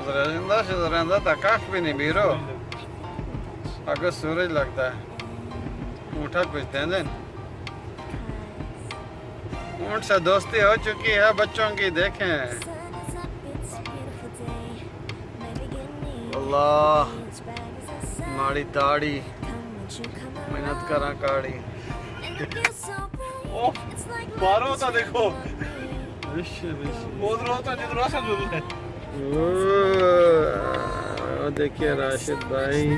زندہ سے زندہ تھا کاف بھی نہیں بیرو اگر سورج لگتا ہے اونٹا کچھ دیں دیں اونٹ سے دوستی ہو چکی ہے بچوں کی دیکھیں اللہ ماڑی داڑھی محنت کرا کاڑی بارہ ہوتا دیکھو بہت ہوتا جدھر راشد ضرور ہے دیکھیے راشد بھائی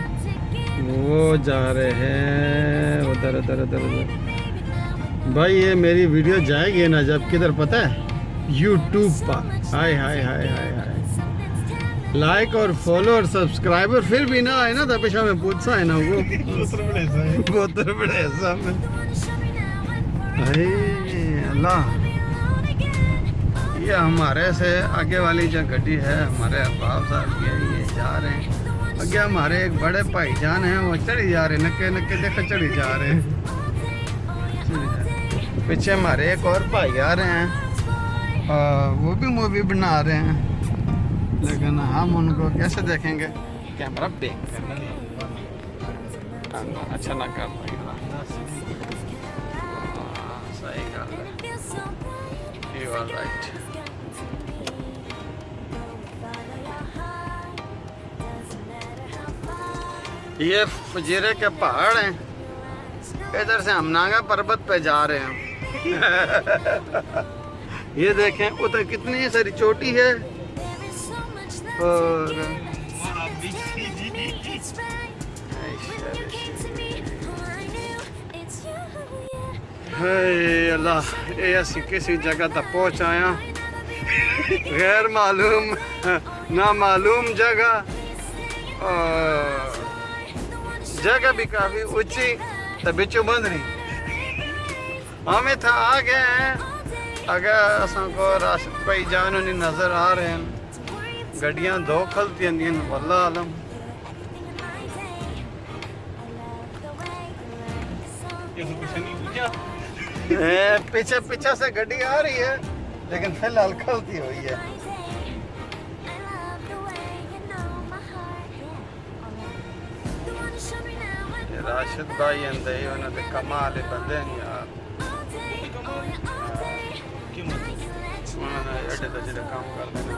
وہ جا رہے ہیں ادھر ادھر ادھر ادھر بھائی یہ میری ویڈیو جائے گی نا جب کدھر پتہ ہے یوٹیوب پر ہائے ہائے ہائے ہائے ہائے لائک اور فالو اور سبسکرائبر پھر بھی نہ آئے نا تو پیچھا میں پوچھا ہے نا وہ اتر بڑے ایسا میں اللہ یہ ہمارے سے آگے والی جو گڈی ہے ہمارے احباب صاحب کی ہے یہ جا رہے ہیں آگے ہمارے ایک بڑے بھائی جان ہیں وہ چڑھی جا رہے ہیں نکے نکے دیکھو چڑھی جا رہے ہیں پیچھے ہمارے ایک اور بھائی آ رہے ہیں وہ بھی مووی بنا رہے ہیں لیکن ہم ان کو کیسے دیکھیں گے کیمرہ دیکھ اچھا نہ کر پائے گا صحیح گل ہے You are right. یہ فجیرے کے پہاڑ ہیں ادھر سے ہم ناگا پربت پہ جا رہے ہیں یہ دیکھیں ادھر کتنی ساری چوٹی ہے اور ہے اللہ یہ اسی کسی جگہ تک پہنچ آیا غیر معلوم نامعلوم جگہ جگہ بھی کافی اونچی تو بچوں بند نہیں ہمیں تھا آ گئے ہیں اگر اساں کو راشد بھائی جانو نہیں نظر آ رہے ہیں گڈیاں دو کھلتی ہیں واللہ عالم پیچھے پیچھے سے گڈی آ رہی ہے لیکن فی الحال کھلتی ہوئی ہے راشد بھائی اندے انہوں نے کمال بندے ہیں یار انہوں نے ایڈے تو جڑے کام کر دینا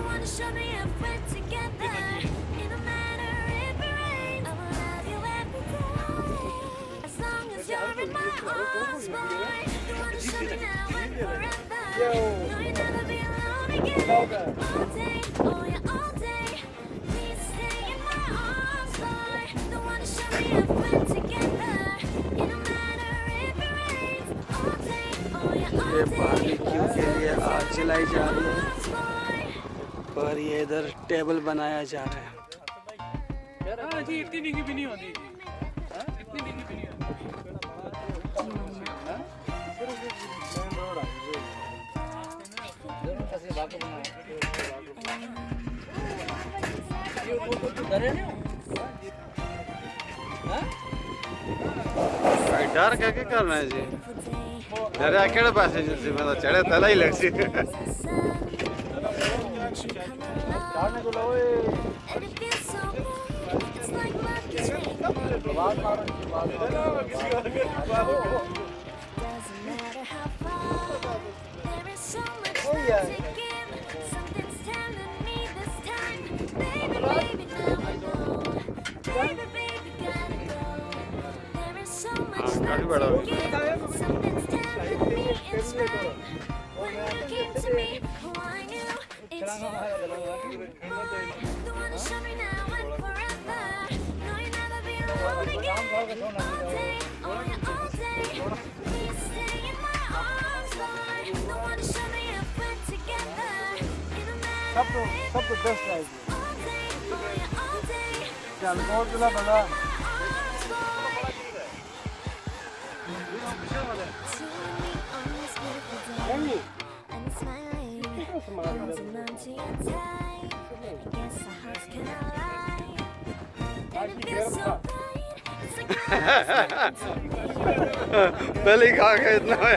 یہ باربیکیو کے لیے آگ جلائی جا رہی ہے اور یہ ادھر ٹیبل بنایا جا رہا ہے جی اتنی ڈگی بھی نہیں ہوتی اتنی ڈگی بھی نہیں ہوتی ڈر کے کرنا ہے جی ڈریا کہڑے پاسے جی میں تو چڑھے تلا ہی لگ سی کافی بڑا ہو سب تو بیسٹ ہے چل بہت بڑا بڑا پہلے ہی کھا کے اتنا ہے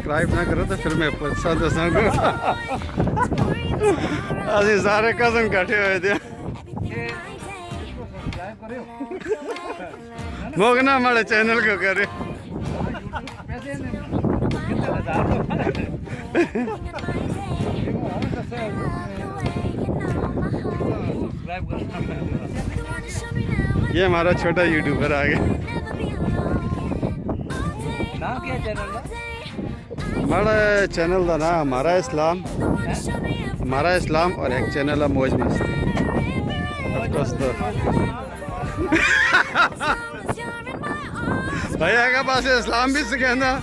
سبسکرائب نہ کرو تو پھر میں پوچھا تو سنگو اسی سارے کزن کٹھے ہوئے تھے موگنا ہمارے چینل کو کرے یہ ہمارا چھوٹا یوٹیوبر آ گیا ہمارا چینل کا نام ہمارا اسلام اور ایک چینل ہے موج مستی دوستو بھائی آگا پاس اسلام بھی سکھینا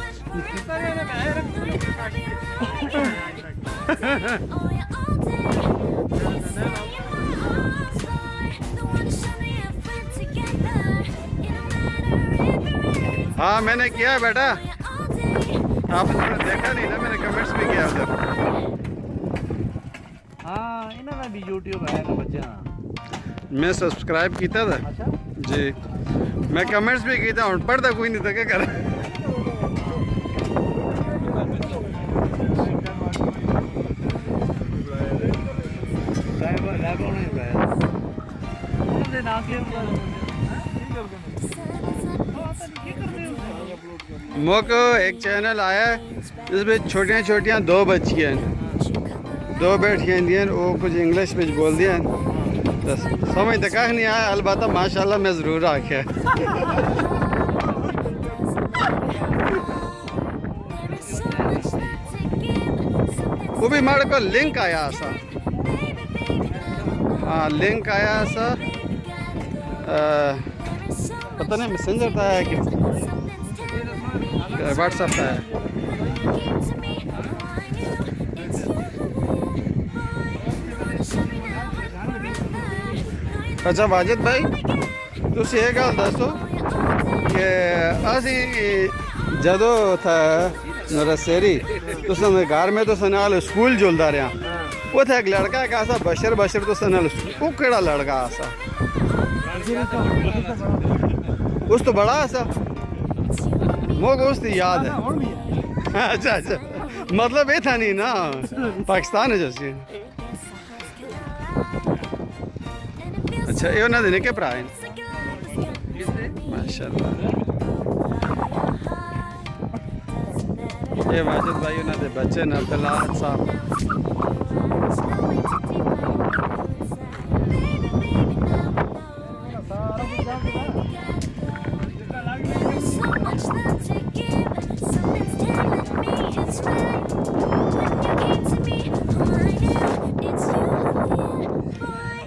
ہاں میں نے کیا ہے بیٹا آپ نے دیکھا نہیں نا میں نے کمنٹس بھی کیا ادھر ہاں انہوں نے بھی یوٹیوب ہے نا بچہ میں سبسکرائب کیتا تھا جی میں کمنٹس بھی کیتا ہوں پڑھتا کوئی نہیں تھا کیا کر موقع ایک چینل آیا ہے جس میں چھوٹیاں چھوٹیاں دو بچیاں دو بیٹھیاں دیا وہ کچھ انگلش میں بول دیا سمجھ تک نہیں آیا البتہ ماشاءاللہ میں ضرور آکھیا وہ بھی ہمارے کو لنک آیا سا ہاں لنک آیا سا پتہ نہیں میسنجر تھا ہے کہ واٹس ایپ تھا ہے اچھا واجد بھائی تسی یہ گل دسو کہ اسی جدو تھا نرسری تو سن گھر میں تو سنال اسکول جلدا رہا وہ تھا ایک لڑکا ایک آسا بشر تو سنال وہ کیڑا لڑکا آسا اس تو بڑا آسا وہ گوشت یاد ہے اچھا اچھا مطلب یہ تھا نہیں نا پاکستان ہے جیسے اچھا یہ انہوں نے کیا پڑھا ہے ماشاءاللہ یہ واجد بھائی انہوں نے بچے نے عبداللہ صاحب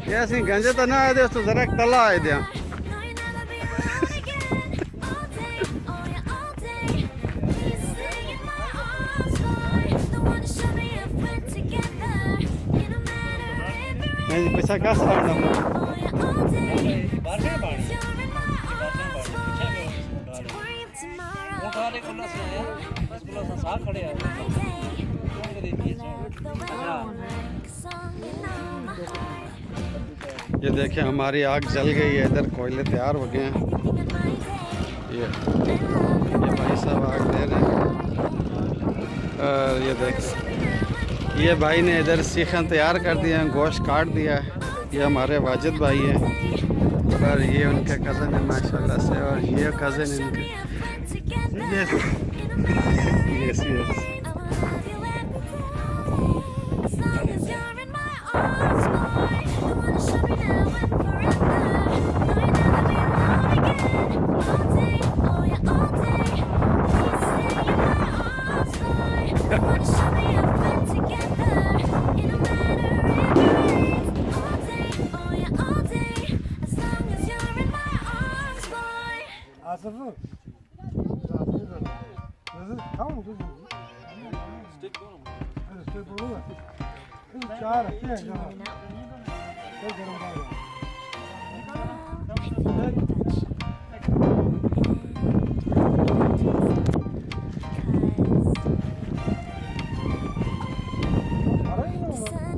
یہ اسی گنجے تو نہ آئے دے اس تو ذرا تلا آئے دیا میں پیسہ کہا سا آنا ہوں یہ دیکھیں ہماری آگ جل گئی ہے ادھر کوئلے تیار ہو گئے ہیں یہ بھائی صاحب آگ دے رہے ہیں اور یہ دیکھیں یہ بھائی نے ادھر سیخیں تیار کر دیا ہیں گوشت کاٹ دیا ہے یہ ہمارے واجد بھائی ہیں اور یہ ان کے کزن ہیں ماشاءاللہ سے اور یہ کزن ان کے یس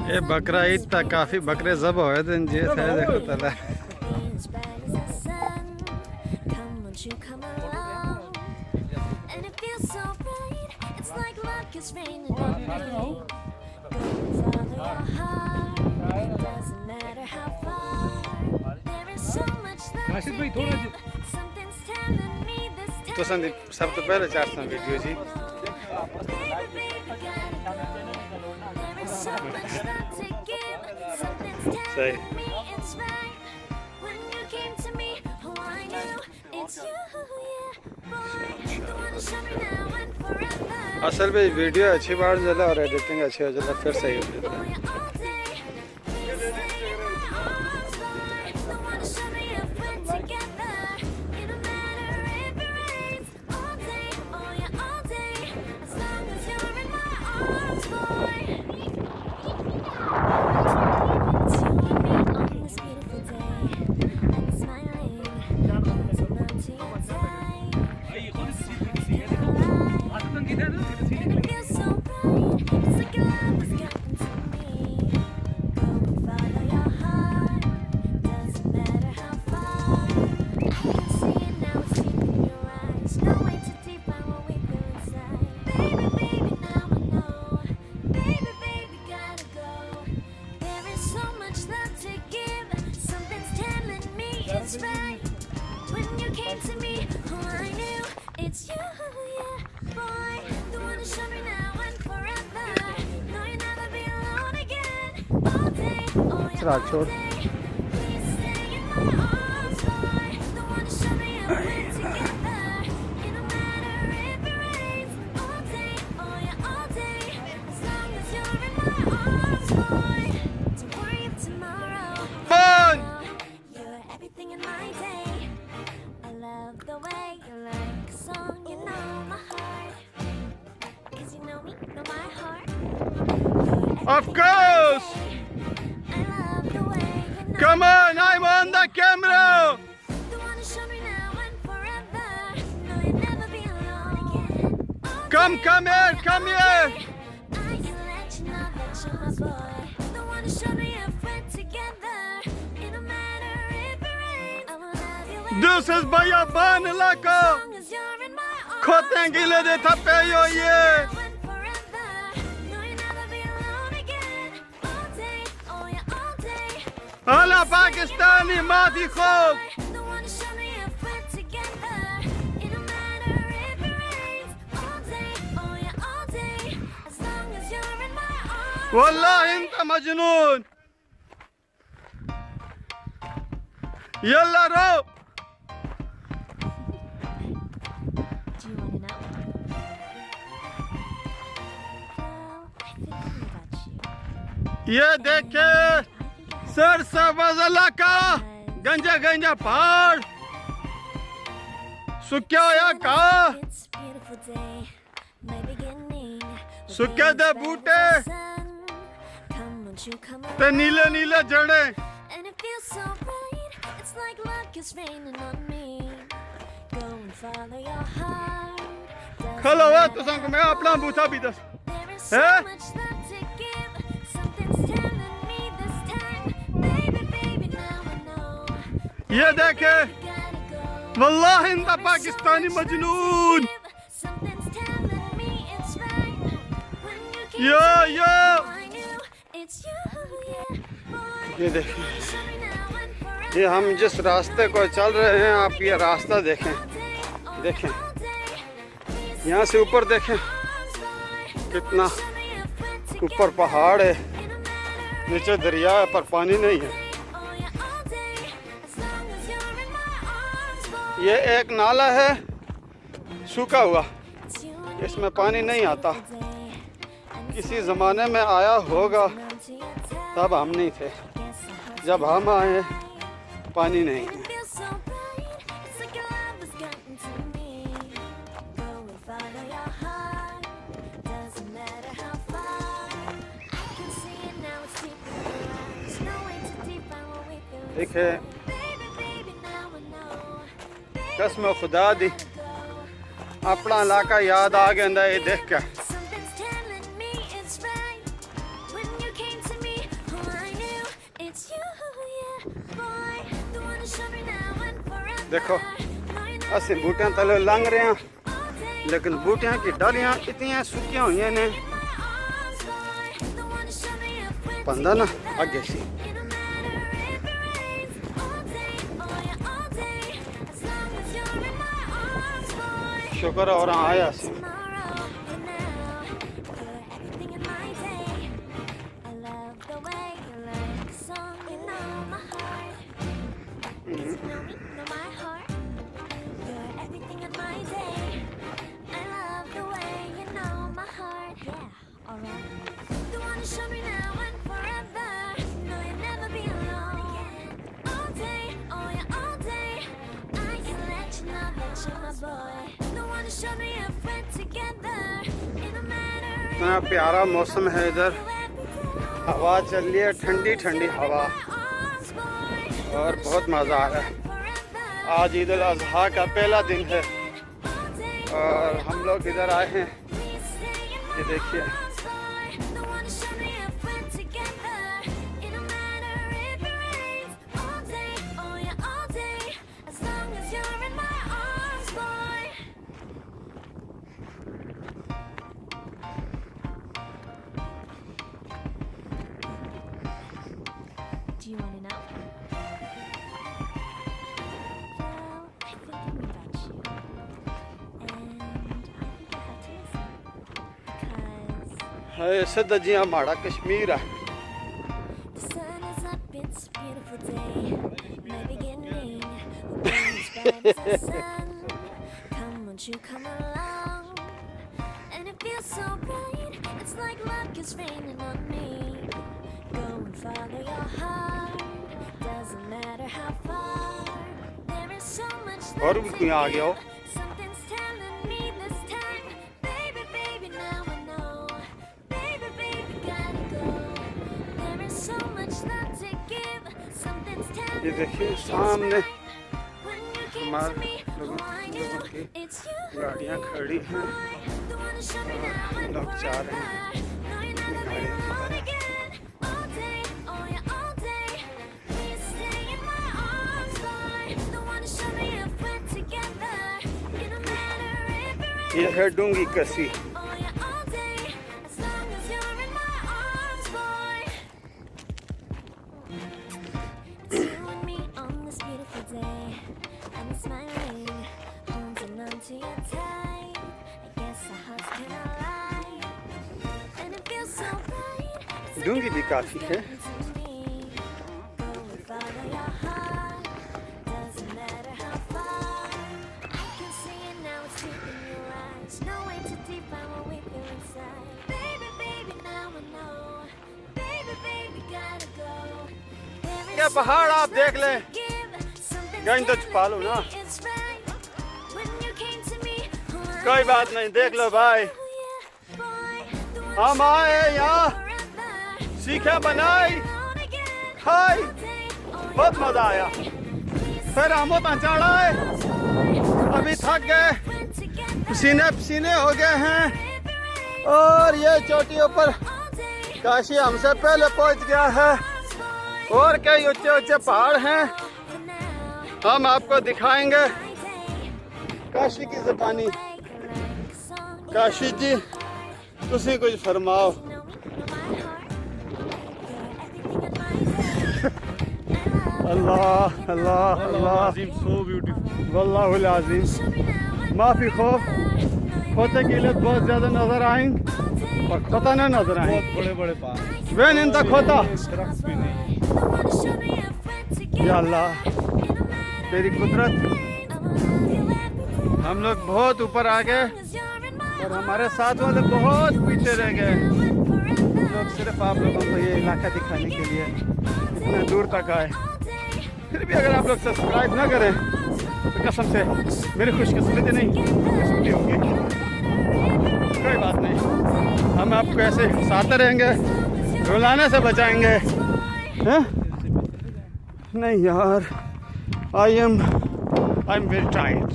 یہ بکرا عید تک کافی بکرے ذبح ہوئے تھے جی تھے دیکھو تلا Come along, and it feels so right. It's like it's raining on me. Go and follow your heart. It doesn't matter how far. There is so much love Rashid to भाई थोड़ा give. Something's telling me this time. تو سندیپ سب تو پہلے چارساں video G Baby, baby, gotta go. There is so much love to give. Something's Say. telling me it's right. When you came to me, oh, I knew it's you, yeah, boy. The one to show me now and forever. اصل میں video اچھی بات چلا اور editing اچھی ہو جاتا پھر صحیح ہو جاتا Oh, yeah, all day. Please stay in my arms, boy. The one to show me if we're together. It don't matter if it rains. All day, oh yeah, all day. As long as you're in my arms, boy. It's you and me on this beautiful day. And you're smiling. So love to your side. भाई कौन सी सी है देखो आदत की है ना सी And it feels so right. It's like your love has gotten to me. Go and follow your heart. Doesn't matter how far. I can see it now. It's deep in your eyes. No way to define what we feel inside. Baby, baby, now I know. Baby, baby, gotta go. There is so much love to give. Something's telling me it's right. When you came to me, oh, I knew it's you, yeah, boy. The one to show me now and forever. No, you'll never be alone again. All day, oh yeah, Right, all sure. day. Please stay in my arms, boy. The one to show me if we're together. It don't matter if it rains. All day, oh yeah, all day. As long as you're in my arms, boy. Don't worry if tomorrow. Fun! You're everything in my day. I love the way you like a song, you know my heart. 'Cause you know me, know my heart. You're Of everything course! in my day. I love the way you know. Come on, I'm on the camera! The one to show me now and forever. No, you'll never be alone again. All Come, day, come here, come here! I can let you know that you're my boy. The one to show me if we're together. It don't matter if it rains. I will love you This is Bayaban as Ilaka! long as you're in my arms. Khote gile de thappe yo ye! Now and forever. No, you'll never be alone again. All day, oh yeah, all day. Hala Pakistani Madi Khob! The one to show me if we're together. It don't matter if it rains. All day, oh yeah, all day. As long as you're in my arms. والله انت مجنون يلا رو Do you want to know? Well, I think I got you. ये देखे sir सबज इलाका गंजा गंजा पहाड़ सुक्या होया का It's a beautiful day, my beginning. सुक्या दे बूटे Come, won't you come ते around? नीले नीले जड़े And it feels so right. It's like luck is raining on me. Go and follow your heart. Doesn't खलो हुआ matter तो संग how मैं अपना far. बूथा भी दस There is so Eh? much love to give. Something's telling me this time. Baby, baby, now I know. ये देखे Gotta go. والله انت Pakistani मजनून Something's telling me it's right. When you came Yo, to me, yo. I knew it's you, yeah, boy. ये देखिए Show me now and forever. ये हम जिस रास्ते को चल रहे हैं आप ये रास्ता देखें All day, oh, देखें all day. Please यहाँ से ऊपर देखें arms, boy. कितना Show me if we're ऊपर together. पहाड़ है It don't matter नीचे दरिया है पर पानी नहीं है oh yeah, all day. As long as you're in my arms, boy. ये एक नाला है सूखा हुआ It's you and इसमें पानी नहीं आता me day. And किसी ज़माने में आया होगा run to your time. तब हम नहीं थे Guess I heard जब हम आए पानी नहीं And है it feels so right. It's like your love has gotten to me. Go and follow your heart. Doesn't matter how far. I can see it now. It's deep in your eyes. No way to define what we feel देखे inside. Baby, baby, now I know. Baby, कसम खुदा दी gotta go. अपना इलाका याद आ गया ये देख के Something's telling me it's right. When you came to me, oh, I knew it's you, yeah, boy. The one to show me now and forever. देखो No, you're not ਅਸੀਂ ਬੂਟਿਆਂ ਤਲੇ ਲੰਘ ਰਹੇ ਹਾਂ لیکن بوٹیاں کی ڈالیاں اتنی سکیاں ہوئی ہیں نے پندہ نا آگے سی شکر اور آیا سی اتنا پیارا موسم ہے ادھر ہوا چل رہی ہے ٹھنڈی ٹھنڈی ہوا اور بہت مزہ آ رہا ہے آج عید الاضحیٰ کا پہلا دن ہے اور ہم لوگ ادھر آئے ہیں یہ دیکھیے Do you want to know? Well, I think I knew about you. And I think I had to listen. Because ہے سدھا جی ہمارا کشمیر ہے the sun is up, it's a beautiful day. My beginning will be as bright as the sun. Come, won't you come along? And it feels so bright, it's like luck is raining on me. Go and follow your heart, doesn't matter how far. There is so much اور love بھی to کوئی آ گیا ہو give. Something's telling me this time, baby, baby, now I know. Baby, baby, gotta go. There is so much love to give. Something's telling یہ me دیکھیے it's سامنے right. When you came to ہمارے me, لوگوں oh, I لوگوں knew کی it's you. گاڑیاں کھڑی ہیں The one to show me now and لوگ جا رہے ہیں forever. No, you're never گاڑی being کی alone طرف again. All day, oh yeah, all day. Please stay in my arms, boy. The one to show me if we're together. It don't matter if you're یہ ہے ڈونگی کسی oh yeah, all day. As long as you're in my arms, boy. It's you and me on this beautiful day. I'm smiling, holding on to you tight. I guess our hearts can align. And it feels so right. It's like ڈونگی بھی کافی ہے to me. Go and follow your heart. Doesn't matter how far. I can see it now, it's deep in your eyes. No way to define what we feel inside. Baby, baby, now I know. Baby, baby, gotta go. There is یہ so پہاڑ much آپ دیکھ love لیں to give. Something's گائیں تو telling چھپا لو نا me it's right. When you came to me, oh, I کوئی knew بات نہیں دیکھ لو بھائی oh, yeah, boy. The one ہم آئے یہاں forever. سیکھیں بنائی Alone again. کھائی All day, oh, yeah, بہت مزہ آیا پھر ہم اتنا چڑھائے ابھی تھک گئے we're together. پسینے پسینے ہو گئے ہیں اور یہ چوٹی اوپر All day, کاشی ہم سے پہلے پہنچ گیا ہے boy. اور کئی اونچے اونچے پہاڑ ہیں For now, ہم آپ کو دکھائیں گے my day. کاشی کی زبانی Like a song. کاشی جی تسی کچھ فرماؤ Know me, know my heart. You're everything in my day. I love Allah Allah Allah so beautiful. واللہ العظیم you now and معافی خوف forever. کھوتے کی لت بہت زیادہ نظر آئیں اور کھوتا نہ نظر آئیں بہت بڑے بڑے پہاڑ وین ان دا کھوتا درخت بھی نہیں The one to show me if we're together. یا اللہ It don't matter. تیری قدرت I wanna love you every day. ہم لوگ بہت اوپر آ گئے As you're in my اور ہمارے ساتھ والے بہت پیچھے رہ گئے now and forever. لوگ صرف آپ لوگوں کو یہ علاقہ دکھانے کے لیے اتنے دور تک آئے All day. پھر بھی اگر آپ لوگ سبسکرائب نہ کریں تو قسم سے میری خوش قسمتی نہیں قسمتی ہوگی کوئی بات نہیں ہم آپ کو ایسے ساتھ رہیں گے رلانے سے بچائیں گے ہاں؟ نہیں یار I am very tired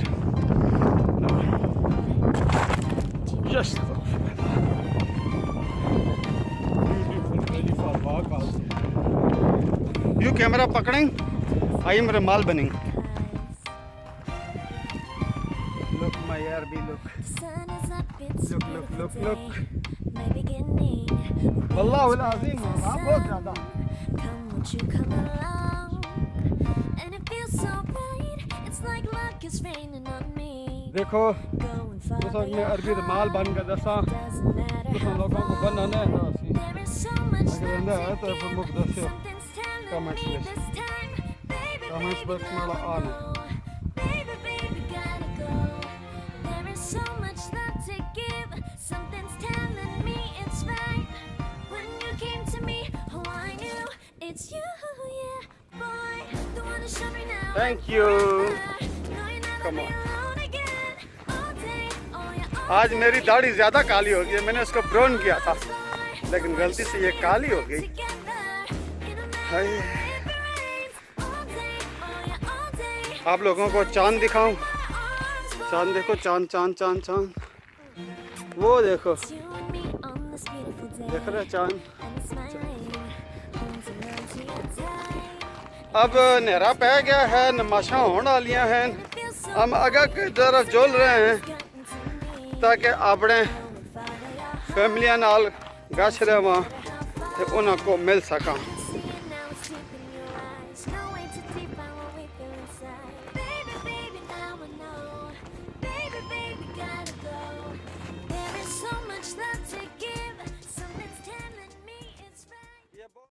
just you camera پکڑیں آئی ایم رومال بنیں لک مائی یار بھی لک Sun look. my beginning. والله العظيم آپ بہت زیادہ. Come, won't you come along? And it feels so right. It's like luck is raining on me. دیکھو Go and اس follow وقت میں your عربی مال بن کے دساں doesn't matter تساں how لوگوں کو far. بنانا ہے نا سی There is so much اگر اندر ہے left تو to پھر give. مجھ دسیو Something's telling comments me میں this time, baby, comments baby, box now والا I on ہے. know. Baby, baby, gotta go. There is so much left to give. Something's telling me it's right. When you came to me, oh, I knew it's you, yeah, boy. The one who showed me now. Thank you. No, you're never Come be on. alone again. All day, oh, yeah, all آج میری داڑھی زیادہ کالی ہو گئی ہے. میں نے اس کو brown کیا تھا لیکن غلطی سے یہ کالی ہو گئی. ہائے. آپ لوگوں کو چاند دکھاؤں. چاند دیکھو, چاند چاند چاند چاند. وہ دیکھو, دیکھ رہے چاند. اب نیرا پہ گیا ہے, نماشاں ہونے والیاں ہیں. ہم اگا کی طرف جول رہے ہیں تاکہ اپنے فیملیاں نال گچھ رہواں تے انہاں کو مل سکاں.